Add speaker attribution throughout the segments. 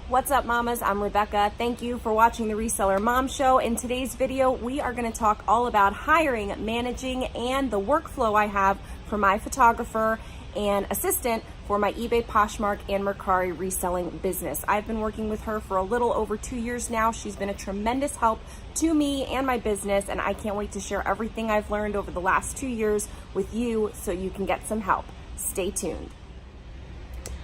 Speaker 1: What's up, mamas? I'm Rebecca. Thank you for watching the Reseller Mom Show. In today's video, we are going to talk all about hiring, managing, and the workflow I have for my photographer and assistant for my eBay, Poshmark, and Mercari reselling business. I've been working with her for a little over 2 years now. She's been a tremendous help to me and my business, and I can't wait to share everything I've learned over the last 2 years with you so you can get some help. Stay tuned.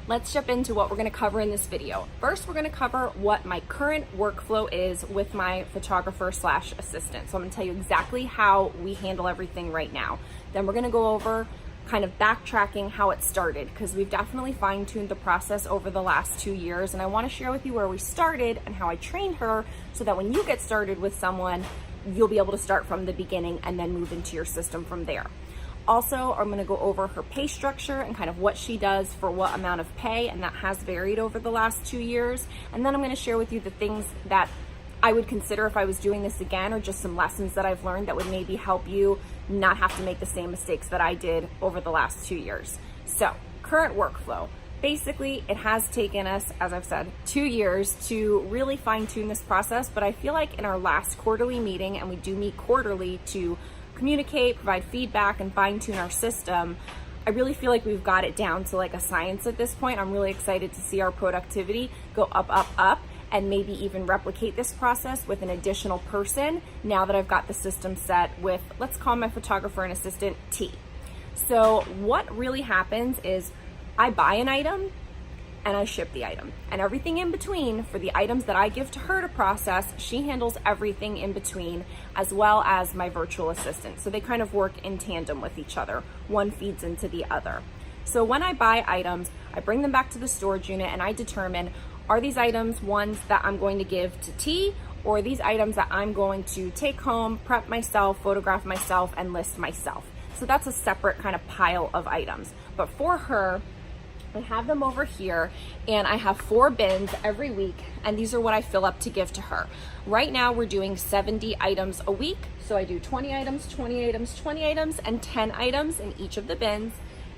Speaker 1: Let's jump into what we're going to cover in this video. First, we're going to cover what my current workflow is with my photographer slash assistant. So I'm going to tell you exactly how we handle everything right now. Then we're going to go over kind of backtracking how it started, because we've definitely fine-tuned the process over the last 2 years, and I want to share with you where we started and how I trained her so that when you get started with someone, you'll be able to start from the beginning and then move into your system from there. Also, I'm going to go over her pay structure and kind of what she does for what amount of pay, and that has varied over the last 2 years. And then I'm going to share with you the things that I would consider if I was doing this again, or just some lessons that I've learned that would maybe help you not have to make the same mistakes that I did over the last 2 years. So, current workflow. Basically, it has taken us, as I've said, 2 years to really fine-tune this process, but I feel like in our last quarterly meeting, and we do meet quarterly to communicate, provide feedback, and fine-tune our system, I really feel like we've got it down to like a science at this point. I'm really excited to see our productivity go up, up, up, and maybe even replicate this process with an additional person now that I've got the system set with, let's call my photographer and assistant T. So what really happens is I buy an item and I ship the item, and everything in between for the items that I give to her to process, she handles everything in between, as well as my virtual assistant. So they kind of work in tandem with each other. One feeds into the other. So when I buy items, I bring them back to the storage unit and I determine, are these items ones that I'm going to give to T, or are these items that I'm going to take home, prep myself, photograph myself, and list myself? So that's a separate kind of pile of items. But for her, I have them over here, and I have 4 bins every week, and these are what I fill up to give to her. Right now we're doing 70 items a week, so I do 20 items, 20 items, 20 items, and 10 items in each of the bins.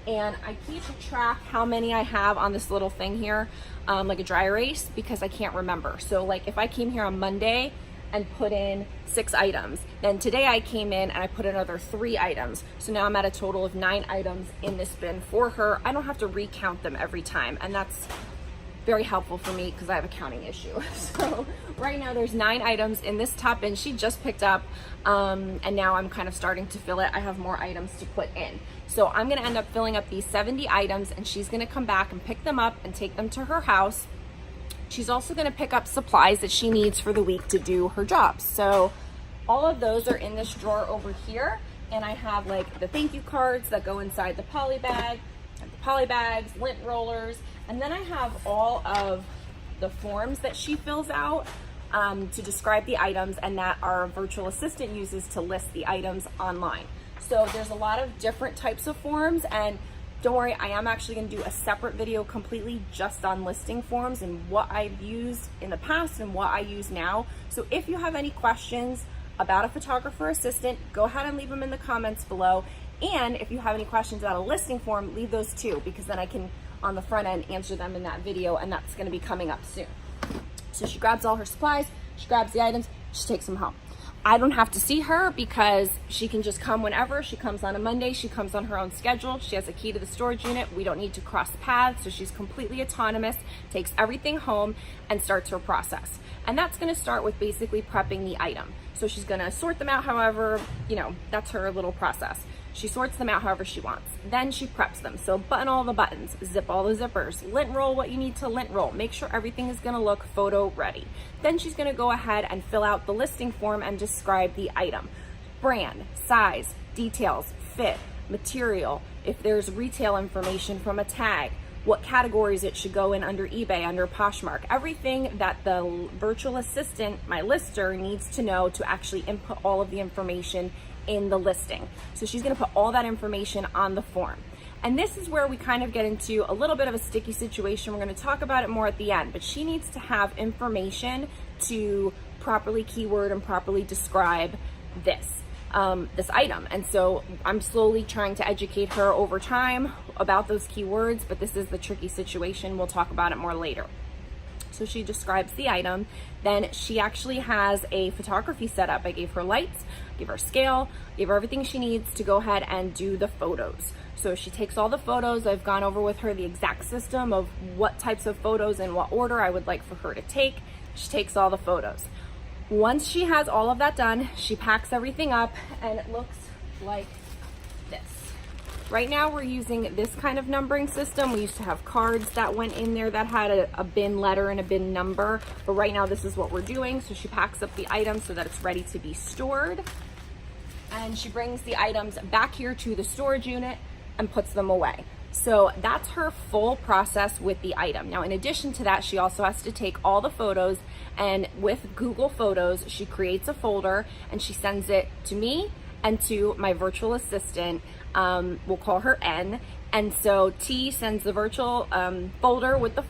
Speaker 1: And I keep track how many I have on this little thing here, like a dry erase, because I can't remember. So like if I came here on Monday and put in 6 items, then today I came in and I put another 3 items. So now I'm at a total of 9 items in this bin for her. I don't have to recount them every time, and that's very helpful for me because I have a counting issue. So right now there's 9 items in this top bin she just picked up, and now I'm kind of starting to fill it. I have more items to put in. So I'm gonna end up filling up these 70 items, and she's gonna come back and pick them up and take them to her house. She's also gonna pick up supplies that she needs for the week to do her job. So all of those are in this drawer over here, and I have like the thank you cards that go inside the poly bag, and the poly bags, lint rollers, and then I have all of the forms that she fills out to describe the items, and that our virtual assistant uses to list the items online. So there's a lot of different types of forms, and don't worry, I am actually going to do a separate video completely just on listing forms and what I've used in the past and what I use now. So if you have any questions about a photographer assistant, go ahead and leave them in the comments below. And if you have any questions about a listing form, leave those too, because then I can, on the front end, answer them in that video, and that's going to be coming up soon. So she grabs all her supplies, she grabs the items, she takes them home. I don't have to see her because she can just come whenever. She comes on a Monday, she comes on her own schedule. She has a key to the storage unit. We don't need to cross paths, so she's completely autonomous, takes everything home, and starts her process. And that's gonna start with basically prepping the item. So she's gonna sort them out however, that's her little process. She sorts them out however she wants. Then she preps them. So button all the buttons, zip all the zippers, lint roll what you need to lint roll. Make sure everything is gonna look photo ready. Then she's gonna go ahead and fill out the listing form and describe the item. Brand, size, details, fit, material, if there's retail information from a tag, what categories it should go in under eBay, under Poshmark, everything that the virtual assistant, my lister, needs to know to actually input all of the information in the listing. So she's gonna put all that information on the form. And this is where we kind of get into a little bit of a sticky situation. We're gonna talk about it more at the end, but she needs to have information to properly keyword and properly describe this item. And so I'm slowly trying to educate her over time about those keywords, but this is the tricky situation. We'll talk about it more later. So she describes the item. Then she actually has a photography setup. I gave her lights, gave her a scale, gave her everything she needs to go ahead and do the photos. So she takes all the photos. I've gone over with her the exact system of what types of photos and what order I would like for her to take. She takes all the photos. Once she has all of that done, she packs everything up and it looks like this. Right now we're using this kind of numbering system. We used to have cards that went in there that had a bin letter and a bin number, but right now this is what we're doing. So she packs up the items so that it's ready to be stored, and she brings the items back here to the storage unit and puts them away. So that's her full process with the item. Now, in addition to that, she also has to take all the photos, and with Google Photos, she creates a folder and she sends it to me and to my virtual assistant. We'll call her N. And so T sends the virtual folder with the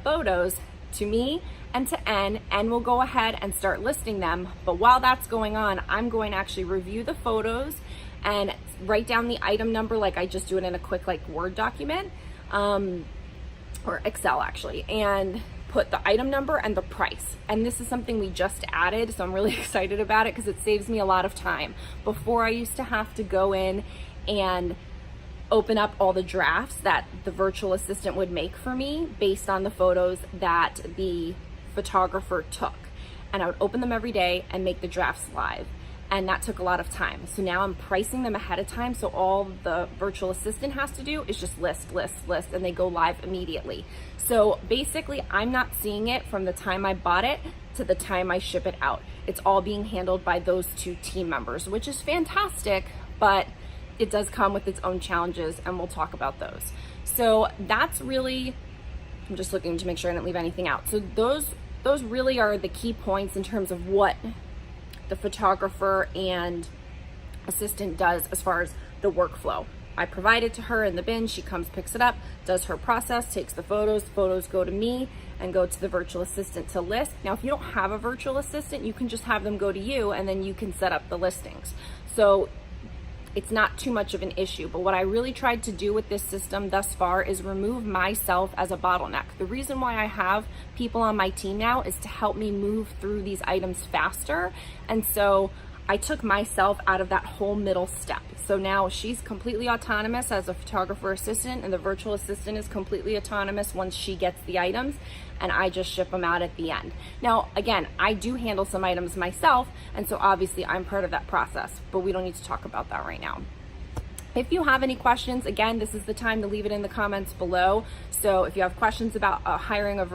Speaker 1: photos to me and to N, and we'll go ahead and start listing them. But while that's going on, I'm going to actually review the photos and write down the item number like I just do it in a quick Word document, or Excel actually, and put the item number and the price. And this is something we just added, so I'm really excited about it because it saves me a lot of time. Before, I used to have to go in and open up all the drafts that the virtual assistant would make for me based on the photos that the photographer took. And I would open them every day and make the drafts live. And that took a lot of time. So now I'm pricing them ahead of time. So all the virtual assistant has to do is just list, and they go live immediately. So basically, I'm not seeing it from the time I bought it to the time I ship it out. It's all being handled by those two team members, which is fantastic, but it does come with its own challenges, and we'll talk about those. So that's really, I'm just looking to make sure I didn't leave anything out. So those really are the key points in terms of what the photographer and assistant does as far as the workflow. I provide it to her in the bin, she comes, picks it up, does her process, takes the photos go to me and go to the virtual assistant to list. Now, if you don't have a virtual assistant, you can just have them go to you and then you can set up the listings. So it's not too much of an issue. But what I really tried to do with this system thus far is remove myself as a bottleneck. The reason why I have people on my team now is to help me move through these items faster. And so I took myself out of that whole middle step. So now she's completely autonomous as a photographer assistant, and the virtual assistant is completely autonomous once she gets the items, and I just ship them out at the end. Now, again, I do handle some items myself, and so obviously I'm part of that process, but we don't need to talk about that right now. If you have any questions, again, this is the time to leave it in the comments below. So if you have questions about hiring a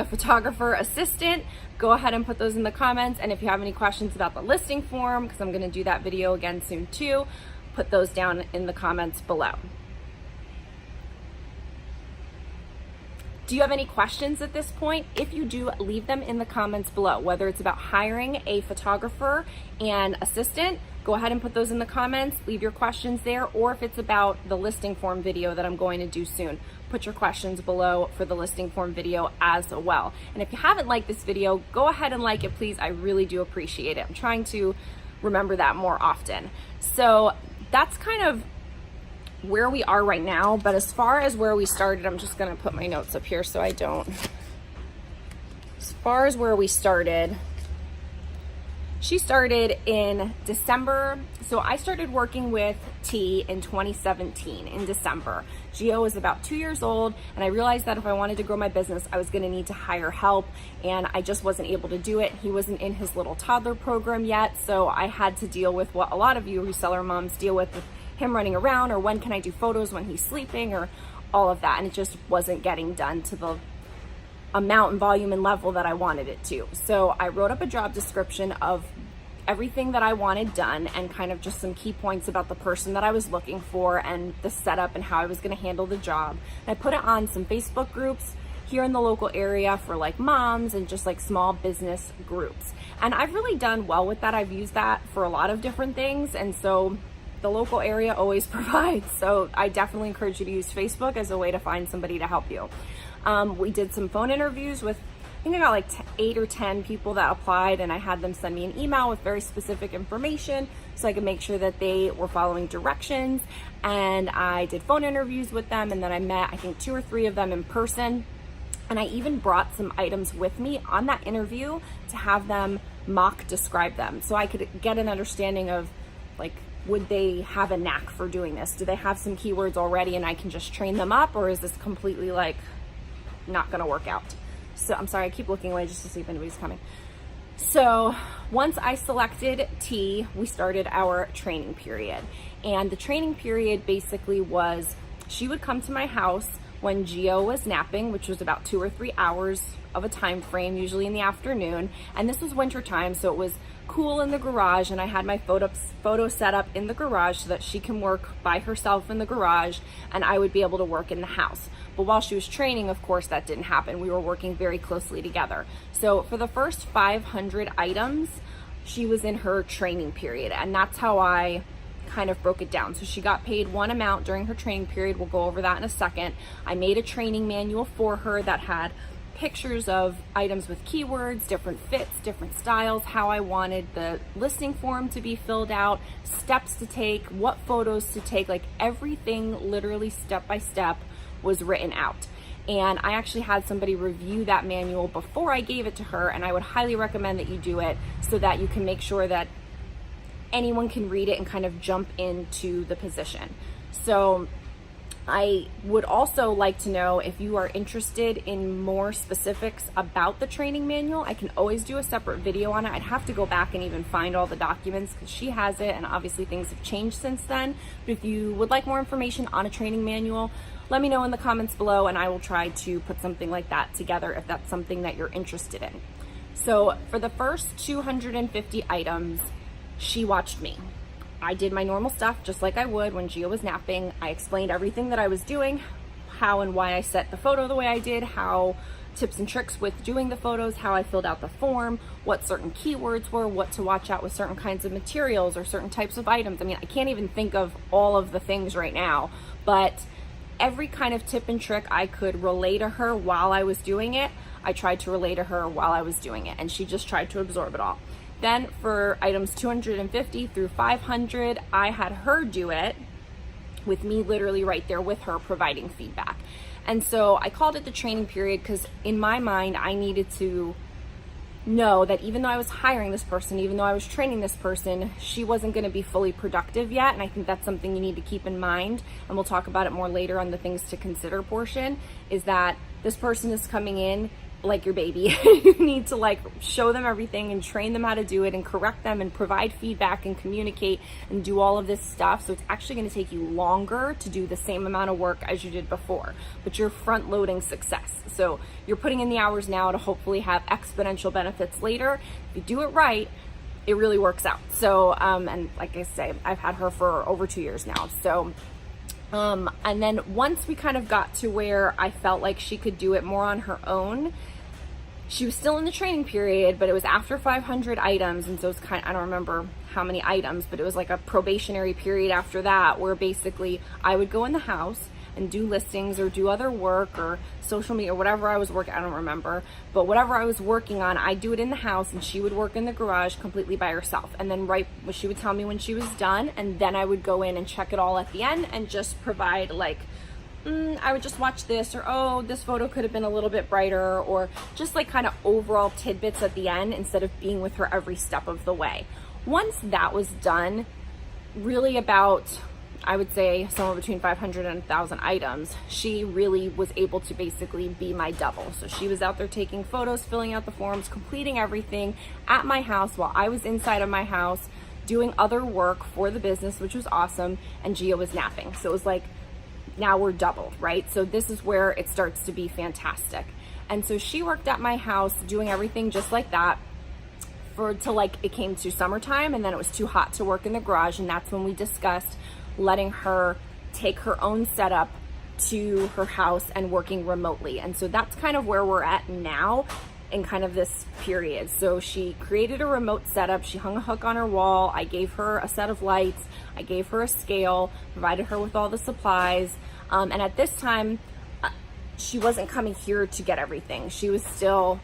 Speaker 1: photographer assistant, go ahead and put those in the comments. And if you have any questions about the listing form, because I'm going to do that video again soon too, put those down in the comments below. Do you have any questions at this point? If you do, leave them in the comments below, whether it's about hiring a photographer and assistant. Go ahead and put those in the comments, leave your questions there, or if it's about the listing form video that I'm going to do soon, put your questions below for the listing form video as well. And if you haven't liked this video, go ahead and like it, please. I really do appreciate it. I'm trying to remember that more often. So that's kind of where we are right now, but as far as where we started, I'm just gonna put my notes up here so I don't. As far as where we started, she started in December. So I started working with T in 2017 in December. Gio was about 2 years old, and I realized that if I wanted to grow my business, I was gonna need to hire help, and I just wasn't able to do it. He wasn't in his little toddler program yet, so I had to deal with what a lot of you reseller moms deal with him running around, or when can I do photos when he's sleeping, or all of that, and it just wasn't getting done to the amount and volume and level that I wanted it to. So I wrote up a job description of everything that I wanted done and kind of just some key points about the person that I was looking for and the setup and how I was going to handle the job. And I put it on some Facebook groups here in the local area for like moms and just like small business groups. And I've really done well with that. I've used that for a lot of different things, and so the local area always provides. So I definitely encourage you to use Facebook as a way to find somebody to help you. We did some phone interviews with think I got like 8 or 10 people that applied, and I had them send me an email with very specific information so I could make sure that they were following directions. And I did phone interviews with them, and then I met, I think, 2 or 3 of them in person. And I even brought some items with me on that interview to have them mock describe them, so I could get an understanding of, like, would they have a knack for doing this? Do they have some keywords already and I can just train them up, or is this completely like not gonna work out? So I'm sorry, I keep looking away just to see if anybody's coming. So once I selected T, we started our training period. And the training period basically was, she would come to my house when Gio was napping, which was about 2 or 3 hours of a time frame, usually in the afternoon. And this was winter time, so it was cool in the garage, and I had my photo set up in the garage so that she can work by herself in the garage and I would be able to work in the house. But while she was training, of course, that didn't happen. We were working very closely together. So for the first 500 items, she was in her training period, and that's how I kind of broke it down. So she got paid one amount during her training period. We'll go over that in a second. I made a training manual for her that had pictures of items with keywords, different fits, different styles, how I wanted the listing form to be filled out, steps to take, what photos to take, like everything literally step by step was written out. And I actually had somebody review that manual before I gave it to her, and I would highly recommend that you do it so that you can make sure that anyone can read it and kind of jump into the position. So I would also like to know if you are interested in more specifics about the training manual. I can always do a separate video on it. I'd have to go back and even find all the documents because she has it, and obviously things have changed since then. But if you would like more information on a training manual, let me know in the comments below and I will try to put something like that together if that's something that you're interested in. So for the first 250 items, she watched me. I did my normal stuff just like I would when Gio was napping. I explained everything that I was doing, how and why I set the photo the way I did, how tips and tricks with doing the photos, how I filled out the form, what certain keywords were, what to watch out with certain kinds of materials or certain types of items. I mean, I can't even think of all of the things right now, but every kind of tip and trick I could relay to her while I was doing it, I tried to relay to her while I was doing it, and she just tried to absorb it all. Then for items 250 through 500, I had her do it with me literally right there with her providing feedback. And so I called it the training period because in my mind, I needed to know that even though I was hiring this person, even though I was training this person, she wasn't going to be fully productive yet. And I think that's something you need to keep in mind. And we'll talk about it more later on the things to consider portion, is that this person is coming in like your baby. You need to like show them everything and train them how to do it and correct them and provide feedback and communicate and do all of this stuff. So it's actually going to take you longer to do the same amount of work as you did before, but you're front loading success. So you're putting in the hours now to hopefully have exponential benefits later. If you do it right, it really works out. So, and like I say, I've had her for over 2 years now. So, and then once we kind of got to where I felt like she could do it more on her own, she was still in the training period, but it was after 500 items. And so it's kind of, I don't remember how many items, but it was like a probationary period after that, where basically I would go in the house and do listings or do other work or social media or whatever I was working, I don't remember, but whatever I was working on, I'd do it in the house and she would work in the garage completely by herself. And then she would tell me when she was done, and then I would go in and check it all at the end and just provide like, I would just watch this, or oh, this photo could have been a little bit brighter, or just like kind of overall tidbits at the end instead of being with her every step of the way. Once that was done, really about, I would say somewhere between 500 and 1,000 items, she really was able to basically be my double. So she was out there taking photos, filling out the forms, completing everything at my house while I was inside of my house doing other work for the business, which was awesome, and Gio was napping. So it was like, now we're doubled, right? So this is where it starts to be fantastic. And so she worked at my house doing everything just like that till like it came to summertime, and then it was too hot to work in the garage, and that's when we discussed letting her take her own setup to her house and working remotely. And so that's kind of where we're at now in kind of this period. So she created a remote setup. She hung a hook on her wall. I gave her a set of lights. I gave her a scale, provided her with all the supplies. And at this time, she wasn't coming here to get everything. She was still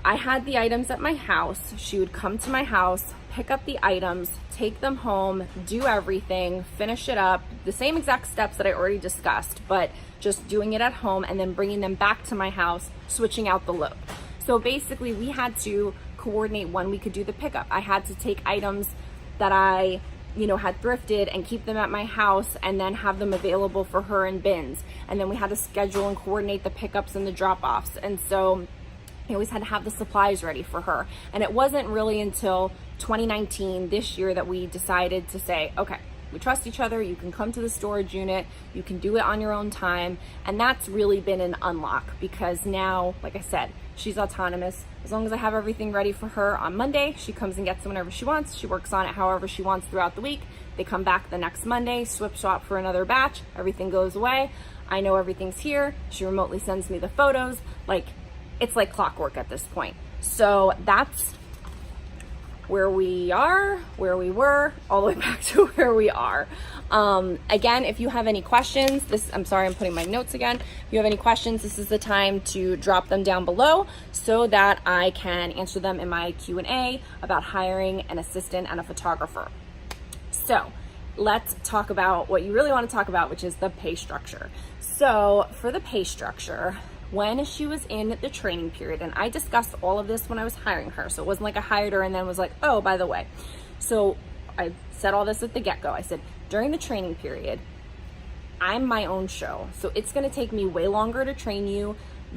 Speaker 1: I had the items at my house. She would come to my house, pick up the items, take them home, do everything, finish it up, the same exact steps that I already discussed, but just doing it at home and then bringing them back to my house, switching out the load. So basically we had to coordinate when we could do the pickup. I had to take items that I had thrifted and keep them at my house and then have them available for her in bins. And then we had to schedule and coordinate the pickups and the drop-offs. And so I always had to have the supplies ready for her. And it wasn't really until 2019, this year, that we decided to say, okay, we trust each other. You can come to the storage unit. You can do it on your own time. And that's really been an unlock, because now, like I said, she's autonomous. As long as I have everything ready for her on Monday, she comes and gets it whenever she wants. She works on it however she wants throughout the week. They come back the next Monday, swap for another batch. Everything goes away. I know everything's here. She remotely sends me the photos. It's like clockwork at this point. So that's where we are, where we were, all the way back to where we are. Again, if you have any questions, I'm sorry, I'm putting my notes again. If you have any questions, this is the time to drop them down below so that I can answer them in my Q&A about hiring an assistant and a photographer. So let's talk about what you really want to talk about, which is the pay structure. So for the pay structure, when she was in the training period, and I discussed all of this when I was hiring her, so it wasn't like I hired her and then was like, oh, by the way. So I said all this at the get-go. I said, during the training period, I'm my own show. So it's gonna take me way longer to train you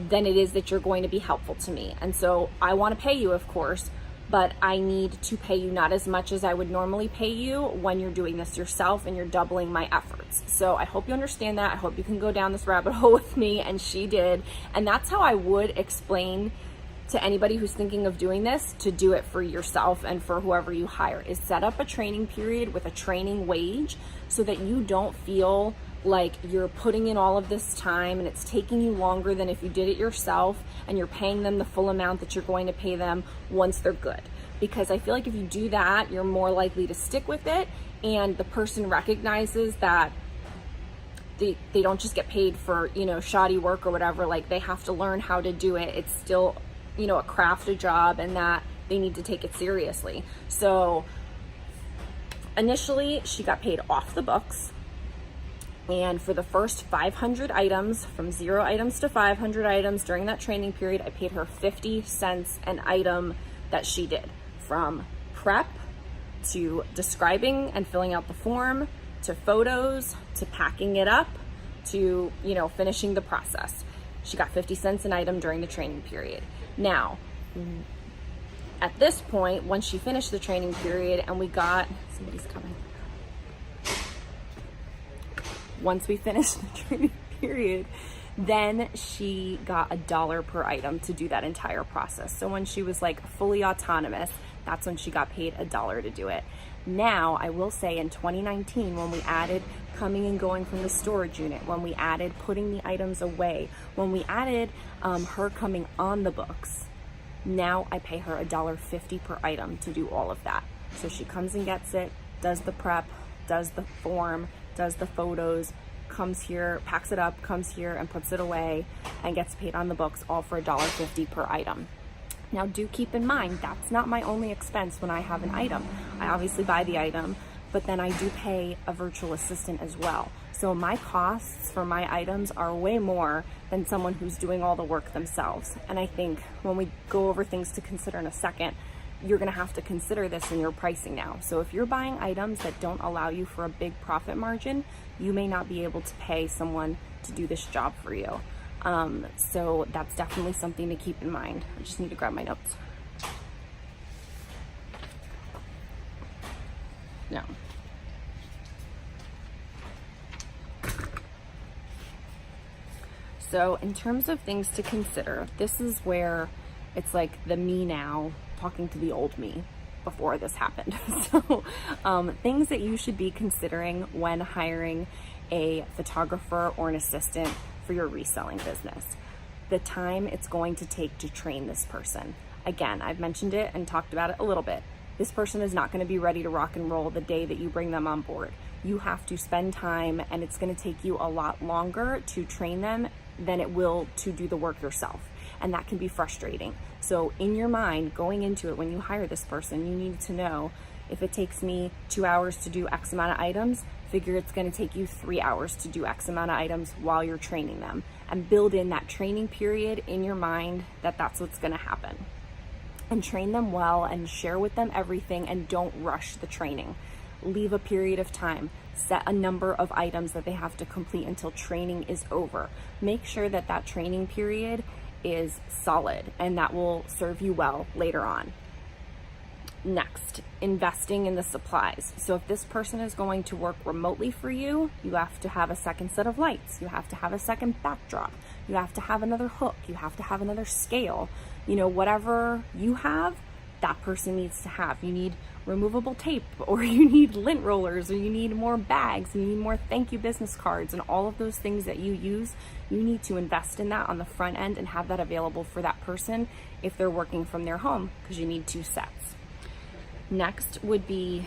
Speaker 1: than it is that you're going to be helpful to me. And so I wanna pay you, of course, but I need to pay you not as much as I would normally pay you when you're doing this yourself and you're doubling my efforts. So I hope you understand that. I hope you can go down this rabbit hole with me, and she did. And that's how I would explain to anybody who's thinking of doing this, to do it for yourself and for whoever you hire, is set up a training period with a training wage so that you don't feel like you're putting in all of this time and it's taking you longer than if you did it yourself, and you're paying them the full amount that you're going to pay them once they're good. Because I feel like if you do that, you're more likely to stick with it, and the person recognizes that they don't just get paid for, shoddy work or whatever. Like, they have to learn how to do it. It's still, a craft, a job, and that they need to take it seriously. So initially she got paid off the books. And for the first 500 items, from 0 items to 500 items during that training period, I paid her 50 cents an item that she did. From prep to describing and filling out the form, to photos, to packing it up, to, finishing the process. She got 50 cents an item during the training period. Now, at this point, once she finished the training period and somebody's coming. Once we finished the training period, then she got $1 per item to do that entire process. So when she was fully autonomous, that's when she got paid $1 to do it. Now, I will say in 2019, when we added coming and going from the storage unit, when we added putting the items away, when we added her coming on the books, now I pay her $1.50 per item to do all of that. So she comes and gets it, does the prep, does the form, does the photos, comes here, packs it up, comes here and puts it away, and gets paid on the books, all for $1.50 per item. Now, do keep in mind, that's not my only expense when I have an item. I obviously buy the item, but then I do pay a virtual assistant as well. So my costs for my items are way more than someone who's doing all the work themselves. And I think when we go over things to consider in a second, you're gonna have to consider this in your pricing now. So if you're buying items that don't allow you for a big profit margin, you may not be able to pay someone to do this job for you. So that's definitely something to keep in mind. I just need to grab my notes. No. So in terms of things to consider, this is where it's like the me now talking to the old me before this happened. So things that you should be considering when hiring a photographer or an assistant for your reselling business. The time it's going to take to train this person. Again, I've mentioned it and talked about it a little bit. This person is not going to be ready to rock and roll the day that you bring them on board. You have to spend time, and it's going to take you a lot longer to train them than it will to do the work yourself. and that can be frustrating. So in your mind, going into it, when you hire this person, you need to know, if it takes me 2 hours to do X amount of items, figure it's going to take you 3 hours to do X amount of items while you're training them, and build in that training period in your mind that that's what's going to happen. And train them well and share with them everything, and don't rush the training. Leave a period of time. Set a number of items that they have to complete until training is over. Make sure that that training period is solid, and that will serve you well later on. Next, investing in the supplies. So if this person is going to work remotely for you, you have to have a second set of lights. You have to have a second backdrop. You have to have another hook. You have to have another scale. You know, whatever you have, that person needs to have. You need removable tape, or you need lint rollers, or you need more bags, and you need more thank you business cards, and all of those things that you use, you need to invest in that on the front end and have that available for that person if they're working from their home, because you need 2 sets. Next would be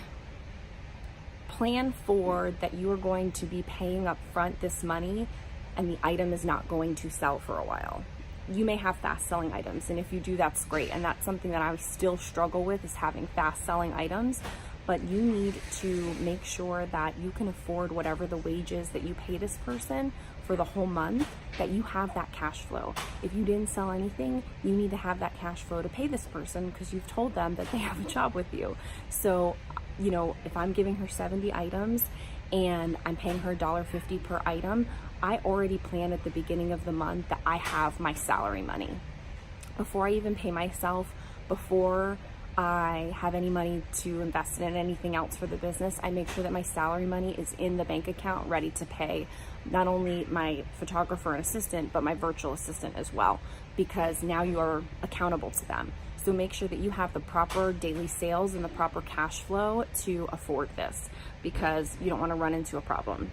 Speaker 1: plan for that you are going to be paying up front this money, and the item is not going to sell for a while. You may have fast selling items, and if you do, that's great. And that's something that I still struggle with, is having fast selling items. But you need to make sure that you can afford whatever the wages that you pay this person for the whole month, that you have that cash flow. If you didn't sell anything, you need to have that cash flow to pay this person, because you've told them that they have a job with you. So, you know, if I'm giving her 70 items and I'm paying her $1.50 per item, I already plan at the beginning of the month that I have my salary money. Before I even pay myself, before I have any money to invest in anything else for the business, I make sure that my salary money is in the bank account, ready to pay not only my photographer and assistant, but my virtual assistant as well, because now you are accountable to them. So make sure that you have the proper daily sales and the proper cash flow to afford this, because you don't want to run into a problem.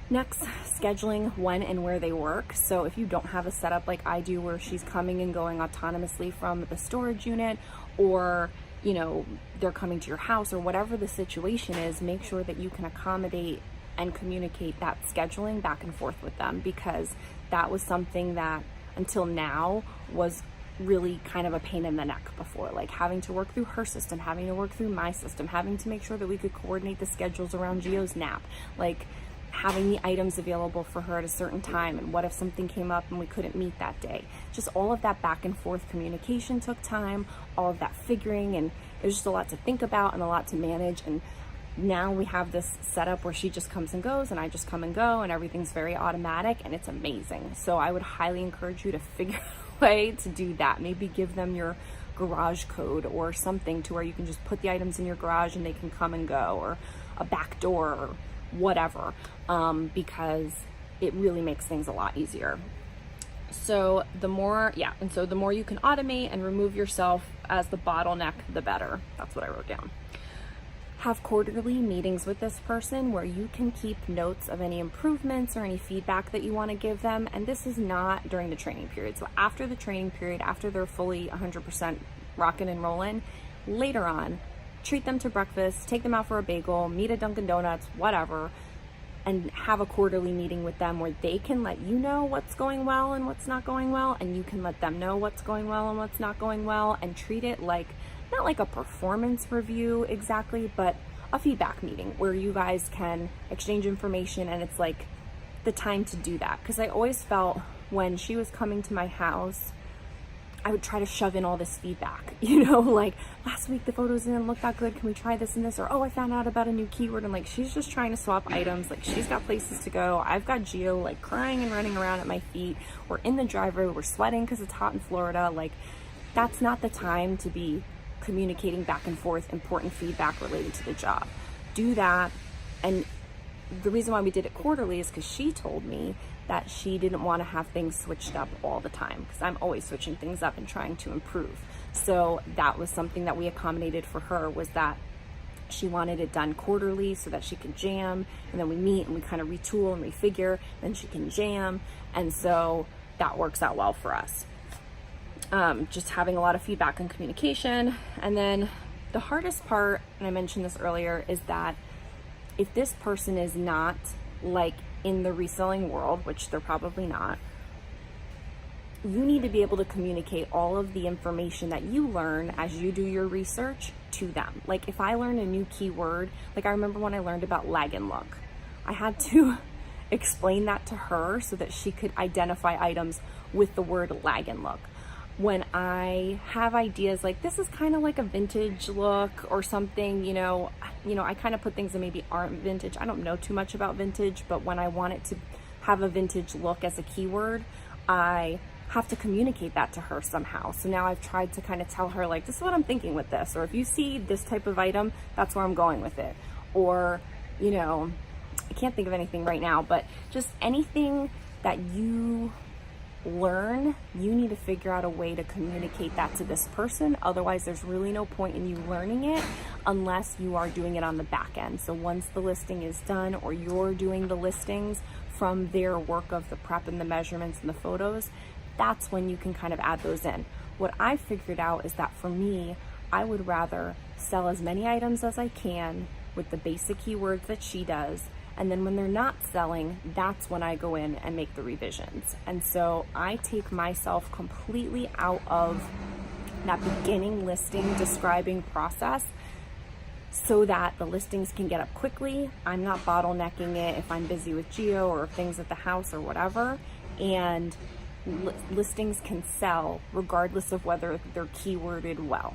Speaker 1: Next, scheduling when and where they work. So if you don't have a setup like I do, where she's coming and going autonomously from the storage unit, or, you know, they're coming to your house, or whatever the situation is, make sure that you can accommodate and communicate that scheduling back and forth with them, because that was something that until now was really kind of a pain in the neck before, like having to work through her system, having to work through my system, having to make sure that we could coordinate the schedules around Gio's nap, like having the items available for her at a certain time, and what if something came up and we couldn't meet that day. Just all of that back and forth communication took time, all of that figuring, and it was just a lot to think about and a lot to manage. And now we have this setup where she just comes and goes, and I just come and go, and everything's very automatic, and it's amazing. So I would highly encourage you to figure out a way to do that. Maybe give them your garage code or something to where you can just put the items in your garage and they can come and go, or a back door, or whatever, because it really makes things a lot easier. So the more you can automate and remove yourself as the bottleneck, the better. That's what I wrote down. Have quarterly meetings with this person where you can keep notes of any improvements or any feedback that you want to give them. And this is not during the training period. So after the training period, after they're fully 100% rocking and rolling, later on, treat them to breakfast, take them out for a bagel, meet at Dunkin' Donuts, whatever, and have a quarterly meeting with them where they can let you know what's going well and what's not going well, and you can let them know what's going well and what's not going well, and treat it like, not like a performance review exactly, but a feedback meeting where you guys can exchange information, and it's like the time to do that. Because I always felt when she was coming to my house, I would try to shove in all this feedback, you know, like, last week the photos didn't look that good, can we try this and this, or oh, I found out about a new keyword. And like, she's just trying to swap items, like she's got places to go, I've got Gio like crying and running around at my feet, we're in the driveway, we're sweating because it's hot in Florida. Like, that's not the time to be communicating back and forth important feedback related to the job. Do that. And the reason why we did it quarterly is because she told me that she didn't want to have things switched up all the time, because I'm always switching things up and trying to improve. So that was something that we accommodated for her, was that she wanted it done quarterly so that she could jam, and then we meet and we kind of retool and refigure, then she can jam. And so that works out well for us. Just having a lot of feedback and communication. And then the hardest part, and I mentioned this earlier, is that if this person is not like in the reselling world, which they're probably not, you need to be able to communicate all of the information that you learn as you do your research to them. Like if I learn a new keyword, like I remember when I learned about lag and look, I had to explain that to her so that she could identify items with the word lag and look. When I have ideas like this is kind of like a vintage look or something, you know, I kind of put things that maybe aren't vintage. I don't know too much about vintage, but when I want it to have a vintage look as a keyword, I have to communicate that to her somehow. So now I've tried to kind of tell her like, this is what I'm thinking with this, or if you see this type of item, that's where I'm going with it. Or, you know, I can't think of anything right now, but just anything that you learn, you need to figure out a way to communicate that to this person. Otherwise, there's really no point in you learning it unless you are doing it on the back end. So once the listing is done, or you're doing the listings from their work of the prep and the measurements and the photos, that's when you can kind of add those in. What I figured out is that for me, I would rather sell as many items as I can with the basic keywords that she does. And then when they're not selling, that's when I go in and make the revisions. And so I take myself completely out of that beginning listing describing process so that the listings can get up quickly. I'm not bottlenecking it if I'm busy with Geo or things at the house or whatever. And listings can sell regardless of whether they're keyworded well.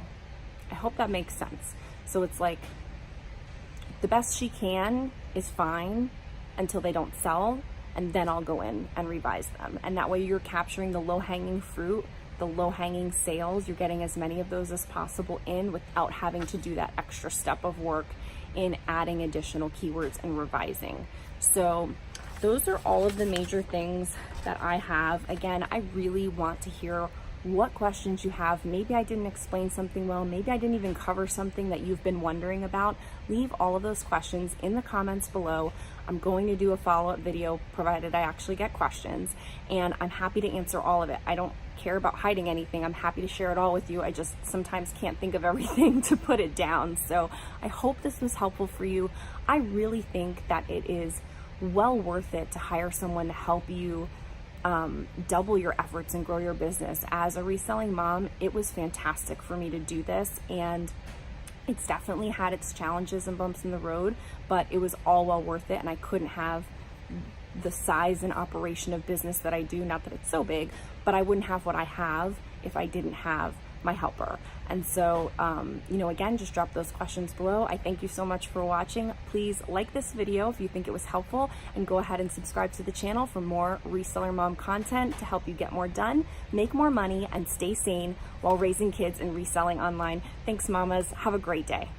Speaker 1: I hope that makes sense. So it's like the best she can is fine until they don't sell, and then I'll go in and revise them. And that way you're capturing the low-hanging fruit, the low-hanging sales. You're getting as many of those as possible in without having to do that extra step of work in adding additional keywords and revising. So those are all of the major things that I have. Again, I really want to hear what questions you have. Maybe I didn't explain something well. Maybe I didn't even cover something that you've been wondering about. Leave all of those questions in the comments below. I'm going to do a follow-up video provided I actually get questions, and I'm happy to answer all of it. I don't care about hiding anything. I'm happy to share it all with you. I just sometimes can't think of everything to put it down. So I hope this was helpful for you. I really think that it is well worth it to hire someone to help you double your efforts and grow your business. As a reselling mom, it was fantastic for me to do this, and it's definitely had its challenges and bumps in the road, but it was all well worth it. And I couldn't have the size and operation of business that I do, not that it's so big, but I wouldn't have what I have if I didn't have my helper. And so, you know, again, just drop those questions below. I thank you so much for watching. Please like this video if you think it was helpful, and go ahead and subscribe to the channel for more Reseller Mom content to help you get more done, make more money, and stay sane while raising kids and reselling online. Thanks, mamas. Have a great day.